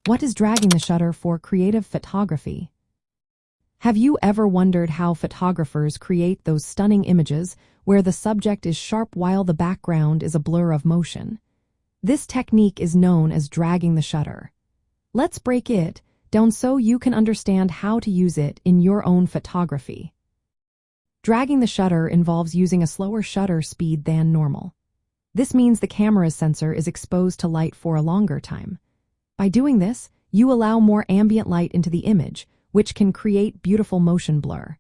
What is dragging the shutter for creative photography? Have you ever wondered how photographers create those stunning images where the subject is sharp while the background is a blur of motion? This technique is known as dragging the shutter. Let's break it down so you can understand how to use it in your own photography. Dragging the shutter involves using a slower shutter speed than normal. This means the camera's sensor is exposed to light for a longer time. By doing this, you allow more ambient light into the image, which can create beautiful motion blur.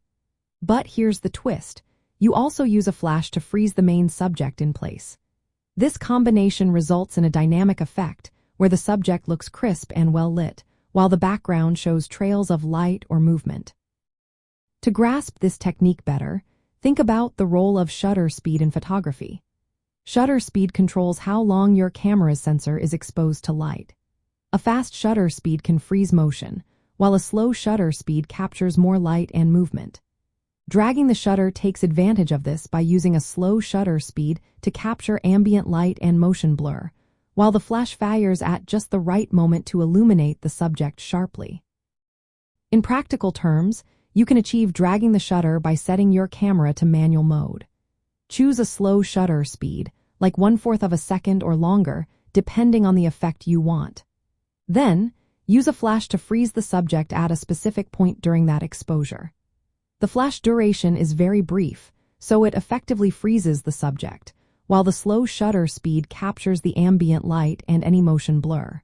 But here's the twist. You also use a flash to freeze the main subject in place. This combination results in a dynamic effect where the subject looks crisp and well lit, while the background shows trails of light or movement. To grasp this technique better, think about the role of shutter speed in photography. Shutter speed controls how long your camera's sensor is exposed to light. A fast shutter speed can freeze motion, while a slow shutter speed captures more light and movement. Dragging the shutter takes advantage of this by using a slow shutter speed to capture ambient light and motion blur, while the flash fires at just the right moment to illuminate the subject sharply. In practical terms, you can achieve dragging the shutter by setting your camera to manual mode. Choose a slow shutter speed, like 1/4 of a second or longer, depending on the effect you want. Then, use a flash to freeze the subject at a specific point during that exposure. The flash duration is very brief, so it effectively freezes the subject, while the slow shutter speed captures the ambient light and any motion blur.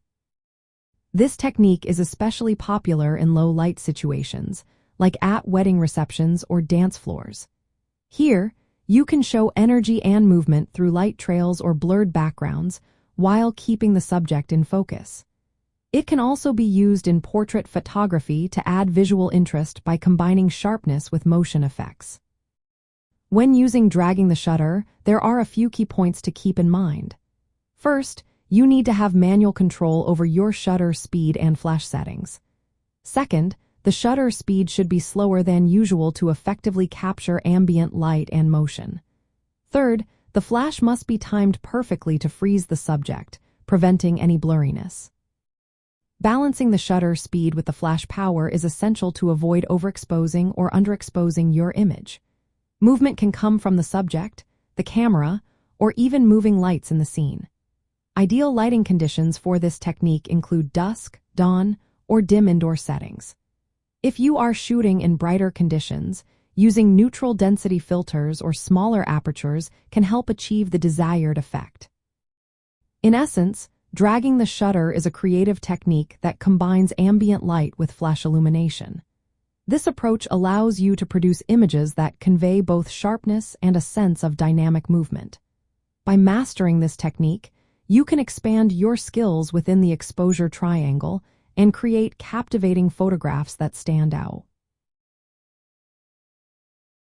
This technique is especially popular in low-light situations, like at wedding receptions or dance floors. Here, you can show energy and movement through light trails or blurred backgrounds while keeping the subject in focus. It can also be used in portrait photography to add visual interest by combining sharpness with motion effects. When using dragging the shutter, there are a few key points to keep in mind. First, you need to have manual control over your shutter speed and flash settings. Second, the shutter speed should be slower than usual to effectively capture ambient light and motion. Third, the flash must be timed perfectly to freeze the subject, preventing any blurriness. Balancing the shutter speed with the flash power is essential to avoid overexposing or underexposing your image. Movement can come from the subject, the camera, or even moving lights in the scene. Ideal lighting conditions for this technique include dusk, dawn, or dim indoor settings. If you are shooting in brighter conditions, using neutral density filters or smaller apertures can help achieve the desired effect. In essence, dragging the shutter is a creative technique that combines ambient light with flash illumination. This approach allows you to produce images that convey both sharpness and a sense of dynamic movement. By mastering this technique, you can expand your skills within the exposure triangle and create captivating photographs that stand out.